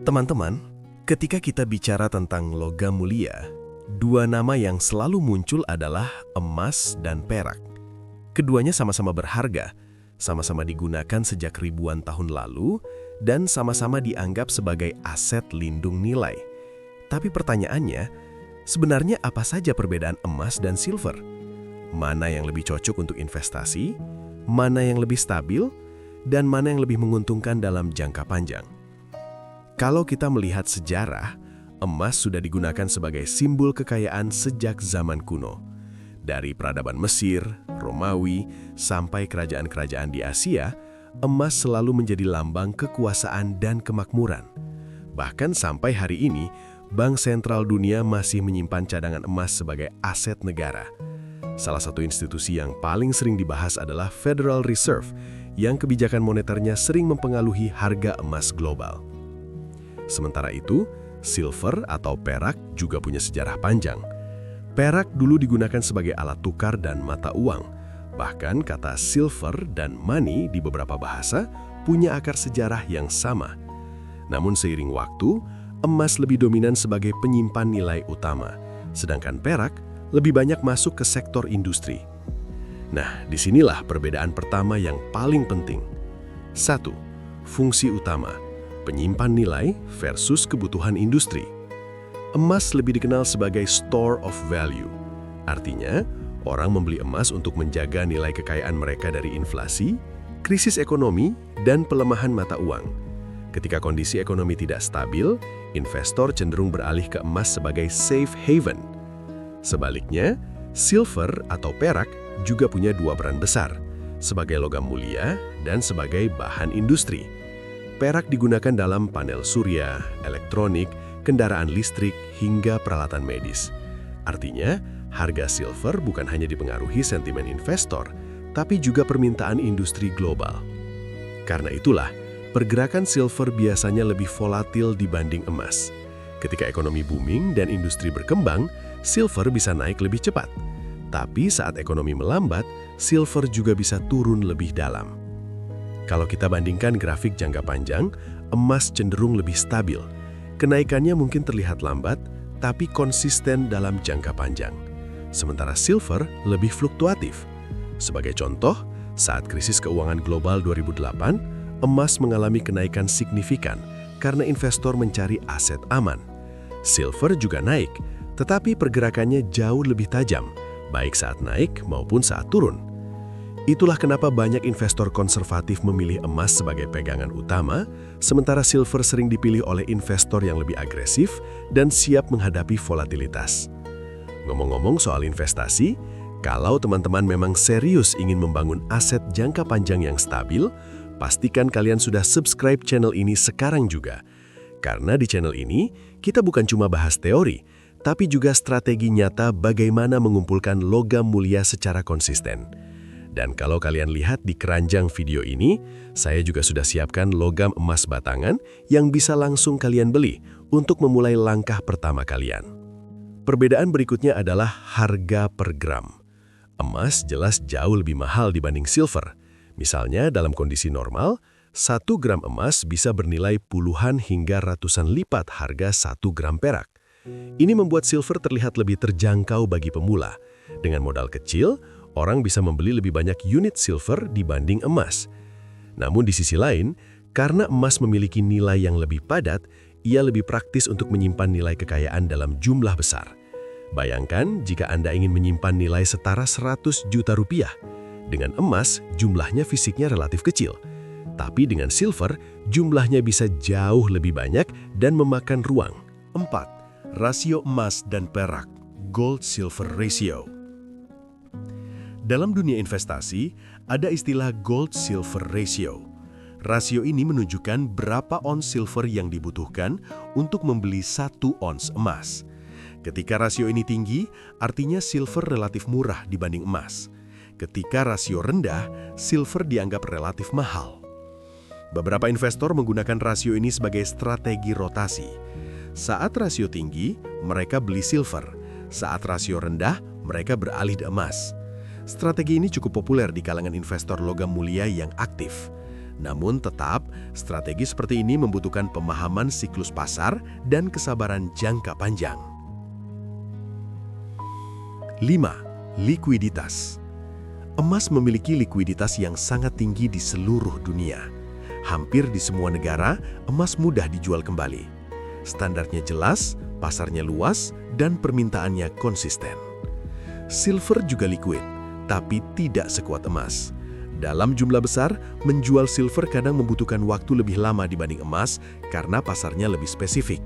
Teman-teman, ketika kita bicara tentang logam mulia, dua nama yang selalu muncul adalah emas dan perak. Keduanya sama-sama berharga, sama-sama digunakan sejak ribuan tahun lalu, dan sama-sama dianggap sebagai aset lindung nilai. Tapi pertanyaannya, sebenarnya apa saja perbedaan emas dan silver? Mana yang lebih cocok untuk investasi? Mana yang lebih stabil? Dan mana yang lebih menguntungkan dalam jangka panjang? Kalau kita melihat sejarah, emas sudah digunakan sebagai simbol kekayaan sejak zaman kuno. Dari peradaban Mesir, Romawi, sampai kerajaan-kerajaan di Asia, emas selalu menjadi lambang kekuasaan dan kemakmuran. Bahkan sampai hari ini, Bank Sentral Dunia masih menyimpan cadangan emas sebagai aset negara. Salah satu institusi yang paling sering dibahas adalah Federal Reserve, yang kebijakan moneternya sering mempengaruhi harga emas global. Sementara itu, silver atau perak juga punya sejarah panjang. Perak dulu digunakan sebagai alat tukar dan mata uang. Bahkan kata silver dan money di beberapa bahasa punya akar sejarah yang sama. Namun seiring waktu, emas lebih dominan sebagai penyimpan nilai utama, sedangkan perak lebih banyak masuk ke sektor industri. Nah, disinilah perbedaan pertama yang paling penting. 1. Fungsi utama. Penyimpan nilai versus kebutuhan industri. Emas lebih dikenal sebagai store of value. Artinya, orang membeli emas untuk menjaga nilai kekayaan mereka dari inflasi, krisis ekonomi, dan pelemahan mata uang. Ketika kondisi ekonomi tidak stabil, investor cenderung beralih ke emas sebagai safe haven. Sebaliknya, silver atau perak juga punya dua peran besar, sebagai logam mulia dan sebagai bahan industri. Perak digunakan dalam panel surya, elektronik, kendaraan listrik, hingga peralatan medis. Artinya, harga silver bukan hanya dipengaruhi sentimen investor, tapi juga permintaan industri global. Karena itulah, pergerakan silver biasanya lebih volatil dibanding emas. Ketika ekonomi booming dan industri berkembang, silver bisa naik lebih cepat. Tapi saat ekonomi melambat, silver juga bisa turun lebih dalam. Kalau kita bandingkan grafik jangka panjang, emas cenderung lebih stabil. Kenaikannya mungkin terlihat lambat, tapi konsisten dalam jangka panjang. Sementara silver lebih fluktuatif. Sebagai contoh, saat krisis keuangan global 2008, emas mengalami kenaikan signifikan karena investor mencari aset aman. Silver juga naik, tetapi pergerakannya jauh lebih tajam, baik saat naik maupun saat turun. Itulah kenapa banyak investor konservatif memilih emas sebagai pegangan utama, sementara silver sering dipilih oleh investor yang lebih agresif dan siap menghadapi volatilitas. Ngomong-ngomong soal investasi, kalau teman-teman memang serius ingin membangun aset jangka panjang yang stabil, pastikan kalian sudah subscribe channel ini sekarang juga. Karena di channel ini, kita bukan cuma bahas teori, tapi juga strategi nyata bagaimana mengumpulkan logam mulia secara konsisten. Dan kalau kalian lihat di keranjang video ini, saya juga sudah siapkan logam emas batangan yang bisa langsung kalian beli untuk memulai langkah pertama kalian. Perbedaan berikutnya adalah harga per gram. Emas jelas jauh lebih mahal dibanding silver. Misalnya dalam kondisi normal, 1 gram emas bisa bernilai puluhan hingga ratusan lipat harga 1 gram perak. Ini membuat silver terlihat lebih terjangkau bagi pemula. Dengan modal kecil, orang bisa membeli lebih banyak unit silver dibanding emas. Namun di sisi lain, karena emas memiliki nilai yang lebih padat, ia lebih praktis untuk menyimpan nilai kekayaan dalam jumlah besar. Bayangkan jika Anda ingin menyimpan nilai setara 100 juta rupiah. Dengan emas, jumlahnya fisiknya relatif kecil. Tapi dengan silver, jumlahnya bisa jauh lebih banyak dan memakan ruang. 4. Rasio emas dan perak, gold-silver ratio. Dalam dunia investasi, ada istilah gold-silver ratio. Rasio ini menunjukkan berapa ons silver yang dibutuhkan untuk membeli 1 ons emas. Ketika rasio ini tinggi, artinya silver relatif murah dibanding emas. Ketika rasio rendah, silver dianggap relatif mahal. Beberapa investor menggunakan rasio ini sebagai strategi rotasi. Saat rasio tinggi, mereka beli silver. Saat rasio rendah, mereka beralih ke emas. Strategi ini cukup populer di kalangan investor logam mulia yang aktif. Namun tetap, strategi seperti ini membutuhkan pemahaman siklus pasar dan kesabaran jangka panjang. 5. Likuiditas. Emas memiliki likuiditas yang sangat tinggi di seluruh dunia. Hampir di semua negara, emas mudah dijual kembali. Standarnya jelas, pasarnya luas, dan permintaannya konsisten. Silver juga liquid, tapi tidak sekuat emas. Dalam jumlah besar, menjual silver kadang membutuhkan waktu lebih lama dibanding emas karena pasarnya lebih spesifik.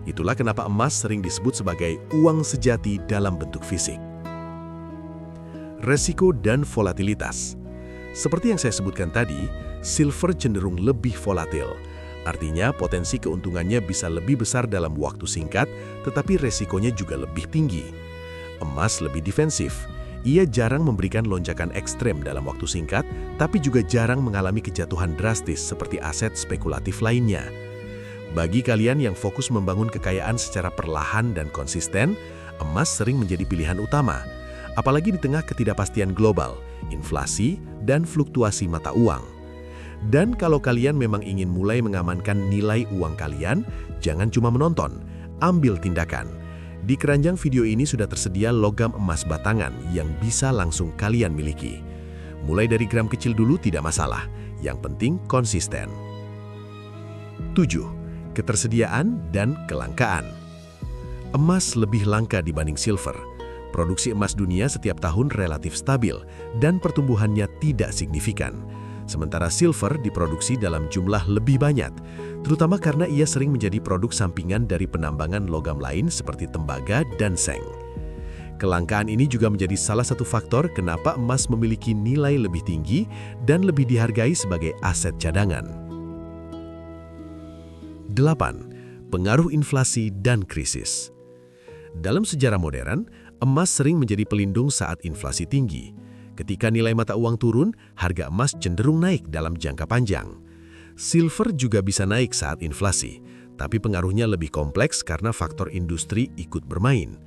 Itulah kenapa emas sering disebut sebagai uang sejati dalam bentuk fisik. Resiko dan volatilitas. Seperti yang saya sebutkan tadi, silver cenderung lebih volatil. Artinya potensi keuntungannya bisa lebih besar dalam waktu singkat, tetapi resikonya juga lebih tinggi. Emas lebih defensif. Ia jarang memberikan lonjakan ekstrem dalam waktu singkat, tapi juga jarang mengalami kejatuhan drastis seperti aset spekulatif lainnya. Bagi kalian yang fokus membangun kekayaan secara perlahan dan konsisten, emas sering menjadi pilihan utama. Apalagi di tengah ketidakpastian global, inflasi, dan fluktuasi mata uang. Dan kalau kalian memang ingin mulai mengamankan nilai uang kalian, jangan cuma menonton, ambil tindakan. Di keranjang video ini sudah tersedia logam emas batangan yang bisa langsung kalian miliki. Mulai dari gram kecil dulu tidak masalah, yang penting konsisten. 7. Ketersediaan dan kelangkaan. Emas lebih langka dibanding silver. Produksi emas dunia setiap tahun relatif stabil dan pertumbuhannya tidak signifikan. Sementara silver diproduksi dalam jumlah lebih banyak, terutama karena ia sering menjadi produk sampingan dari penambangan logam lain seperti tembaga dan seng. Kelangkaan ini juga menjadi salah satu faktor kenapa emas memiliki nilai lebih tinggi dan lebih dihargai sebagai aset cadangan. 8. Pengaruh inflasi dan krisis. Dalam sejarah modern, emas sering menjadi pelindung saat inflasi tinggi. Ketika nilai mata uang turun, harga emas cenderung naik dalam jangka panjang. Silver juga bisa naik saat inflasi, tapi pengaruhnya lebih kompleks karena faktor industri ikut bermain.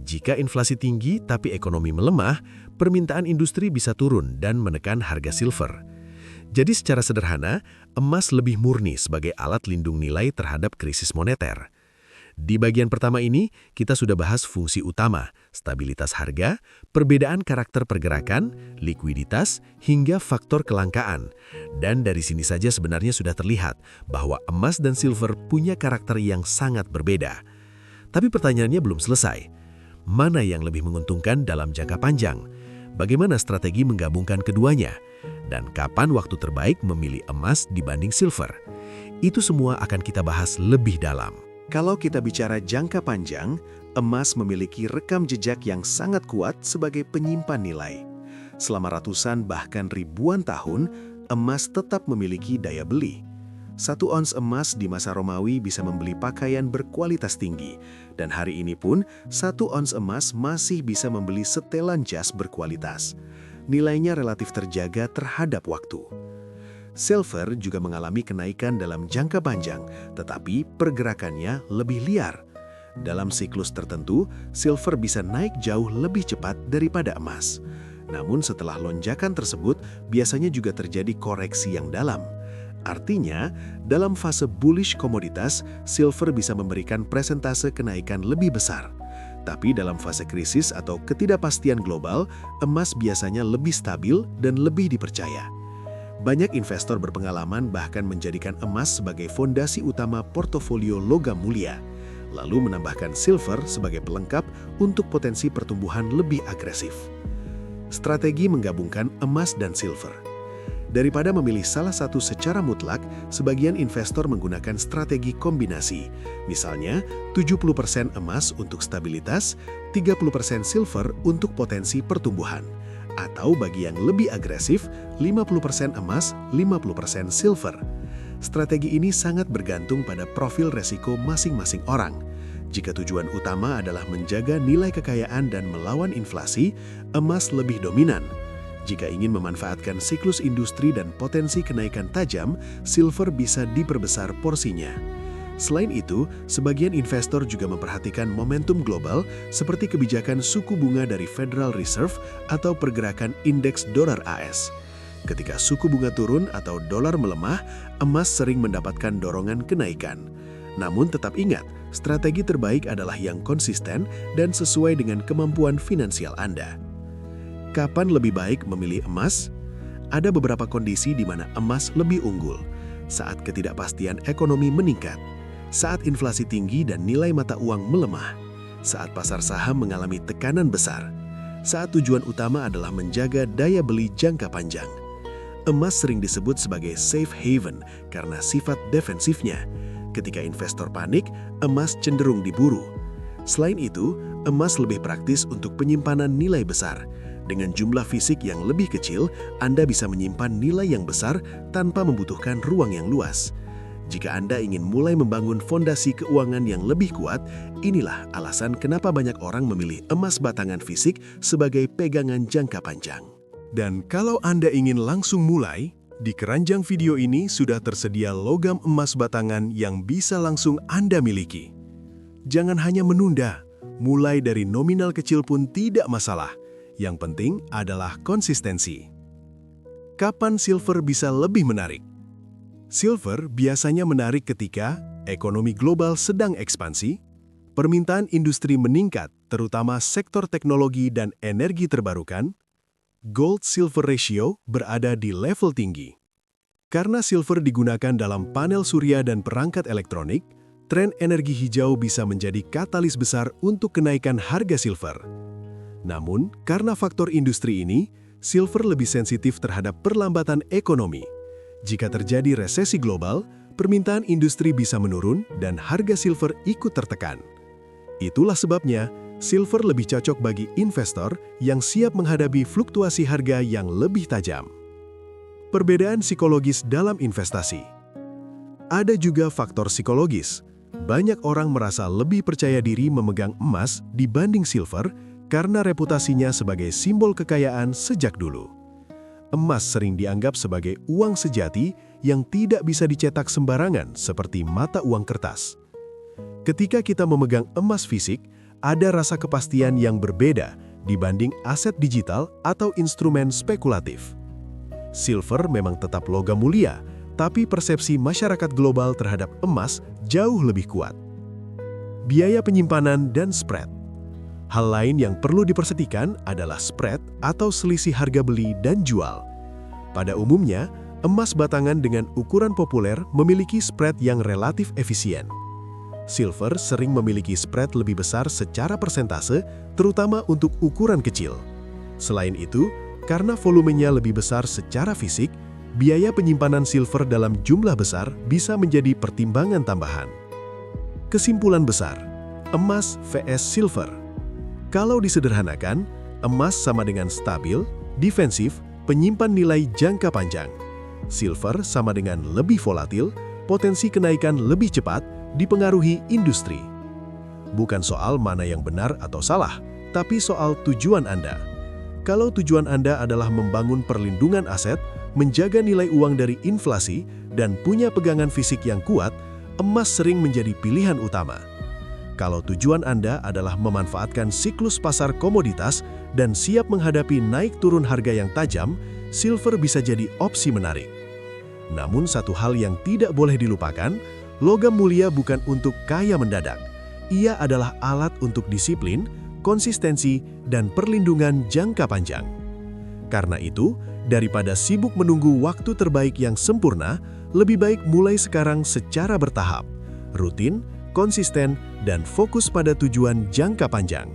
Jika inflasi tinggi tapi ekonomi melemah, permintaan industri bisa turun dan menekan harga silver. Jadi secara sederhana, emas lebih murni sebagai alat lindung nilai terhadap krisis moneter. Di bagian pertama ini, kita sudah bahas fungsi utama, stabilitas harga, perbedaan karakter pergerakan, likuiditas, hingga faktor kelangkaan. Dan dari sini saja sebenarnya sudah terlihat bahwa emas dan silver punya karakter yang sangat berbeda. Tapi pertanyaannya belum selesai. Mana yang lebih menguntungkan dalam jangka panjang? Bagaimana strategi menggabungkan keduanya? Dan kapan waktu terbaik memilih emas dibanding silver? Itu semua akan kita bahas lebih dalam. Kalau kita bicara jangka panjang, emas memiliki rekam jejak yang sangat kuat sebagai penyimpan nilai. Selama ratusan bahkan ribuan tahun, emas tetap memiliki daya beli. 1 ons emas di masa Romawi bisa membeli pakaian berkualitas tinggi, dan hari ini pun 1 ons emas masih bisa membeli setelan jas berkualitas. Nilainya relatif terjaga terhadap waktu. Silver juga mengalami kenaikan dalam jangka panjang, tetapi pergerakannya lebih liar. Dalam siklus tertentu, silver bisa naik jauh lebih cepat daripada emas. Namun setelah lonjakan tersebut, biasanya juga terjadi koreksi yang dalam. Artinya, dalam fase bullish komoditas, silver bisa memberikan presentase kenaikan lebih besar. Tapi dalam fase krisis atau ketidakpastian global, emas biasanya lebih stabil dan lebih dipercaya. Banyak investor berpengalaman bahkan menjadikan emas sebagai fondasi utama portofolio logam mulia, lalu menambahkan silver sebagai pelengkap untuk potensi pertumbuhan lebih agresif. Strategi menggabungkan emas dan silver. Daripada memilih salah satu secara mutlak, sebagian investor menggunakan strategi kombinasi. Misalnya, 70% emas untuk stabilitas, 30% silver untuk potensi pertumbuhan. Atau bagi yang lebih agresif, 50% emas, 50% silver. Strategi ini sangat bergantung pada profil resiko masing-masing orang. Jika tujuan utama adalah menjaga nilai kekayaan dan melawan inflasi, emas lebih dominan. Jika ingin memanfaatkan siklus industri dan potensi kenaikan tajam, silver bisa diperbesar porsinya. Selain itu, sebagian investor juga memperhatikan momentum global seperti kebijakan suku bunga dari Federal Reserve atau pergerakan indeks dolar AS. Ketika suku bunga turun atau dolar melemah, emas sering mendapatkan dorongan kenaikan. Namun tetap ingat, strategi terbaik adalah yang konsisten dan sesuai dengan kemampuan finansial Anda. Kapan lebih baik memilih emas? Ada beberapa kondisi di mana emas lebih unggul. Saat ketidakpastian ekonomi meningkat, saat inflasi tinggi dan nilai mata uang melemah, saat pasar saham mengalami tekanan besar, saat tujuan utama adalah menjaga daya beli jangka panjang. Emas sering disebut sebagai safe haven karena sifat defensifnya. Ketika investor panik, emas cenderung diburu. Selain itu, emas lebih praktis untuk penyimpanan nilai besar. Dengan jumlah fisik yang lebih kecil, Anda bisa menyimpan nilai yang besar tanpa membutuhkan ruang yang luas. Jika Anda ingin mulai membangun fondasi keuangan yang lebih kuat, inilah alasan kenapa banyak orang memilih emas batangan fisik sebagai pegangan jangka panjang. Dan kalau Anda ingin langsung mulai, di keranjang video ini sudah tersedia logam emas batangan yang bisa langsung Anda miliki. Jangan hanya menunda, mulai dari nominal kecil pun tidak masalah. Yang penting adalah konsistensi. Kapan silver bisa lebih menarik? Silver biasanya menarik ketika ekonomi global sedang ekspansi, permintaan industri meningkat, terutama sektor teknologi dan energi terbarukan, gold-silver ratio berada di level tinggi. Karena silver digunakan dalam panel surya dan perangkat elektronik, tren energi hijau bisa menjadi katalis besar untuk kenaikan harga silver. Namun, karena faktor industri ini, silver lebih sensitif terhadap perlambatan ekonomi. Jika terjadi resesi global, permintaan industri bisa menurun dan harga silver ikut tertekan. Itulah sebabnya, silver lebih cocok bagi investor yang siap menghadapi fluktuasi harga yang lebih tajam. Perbedaan psikologis dalam investasi. Ada juga faktor psikologis. Banyak orang merasa lebih percaya diri memegang emas dibanding silver karena reputasinya sebagai simbol kekayaan sejak dulu. Emas sering dianggap sebagai uang sejati yang tidak bisa dicetak sembarangan seperti mata uang kertas. Ketika kita memegang emas fisik, ada rasa kepastian yang berbeda dibanding aset digital atau instrumen spekulatif. Silver memang tetap logam mulia, tapi persepsi masyarakat global terhadap emas jauh lebih kuat. Biaya penyimpanan dan spread. Hal lain yang perlu diperhatikan adalah spread atau selisih harga beli dan jual. Pada umumnya, emas batangan dengan ukuran populer memiliki spread yang relatif efisien. Silver sering memiliki spread lebih besar secara persentase, terutama untuk ukuran kecil. Selain itu, karena volumenya lebih besar secara fisik, biaya penyimpanan silver dalam jumlah besar bisa menjadi pertimbangan tambahan. Kesimpulan besar, emas vs silver. Kalau disederhanakan, emas sama dengan stabil, defensif, penyimpan nilai jangka panjang. Silver sama dengan lebih volatil, potensi kenaikan lebih cepat, dipengaruhi industri. Bukan soal mana yang benar atau salah, tapi soal tujuan Anda. Kalau tujuan Anda adalah membangun perlindungan aset, menjaga nilai uang dari inflasi, dan punya pegangan fisik yang kuat, emas sering menjadi pilihan utama. Kalau tujuan Anda adalah memanfaatkan siklus pasar komoditas dan siap menghadapi naik turun harga yang tajam, silver bisa jadi opsi menarik. Namun satu hal yang tidak boleh dilupakan, logam mulia bukan untuk kaya mendadak. Ia adalah alat untuk disiplin, konsistensi, dan perlindungan jangka panjang. Karena itu, daripada sibuk menunggu waktu terbaik yang sempurna, lebih baik mulai sekarang secara bertahap, rutin, konsisten, dan fokus pada tujuan jangka panjang.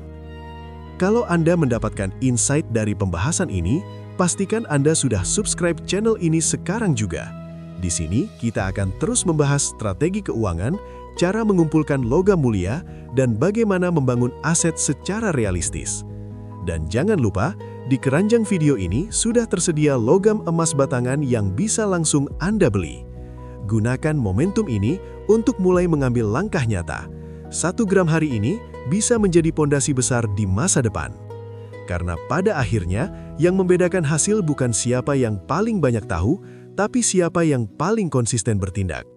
Kalau Anda mendapatkan insight dari pembahasan ini, pastikan Anda sudah subscribe channel ini sekarang juga. Di sini, kita akan terus membahas strategi keuangan, cara mengumpulkan logam mulia, dan bagaimana membangun aset secara realistis. Dan jangan lupa, di keranjang video ini sudah tersedia logam emas batangan yang bisa langsung Anda beli. Gunakan momentum ini untuk mulai mengambil langkah nyata. 1 gram hari ini bisa menjadi pondasi besar di masa depan. Karena pada akhirnya, yang membedakan hasil bukan siapa yang paling banyak tahu, tapi siapa yang paling konsisten bertindak.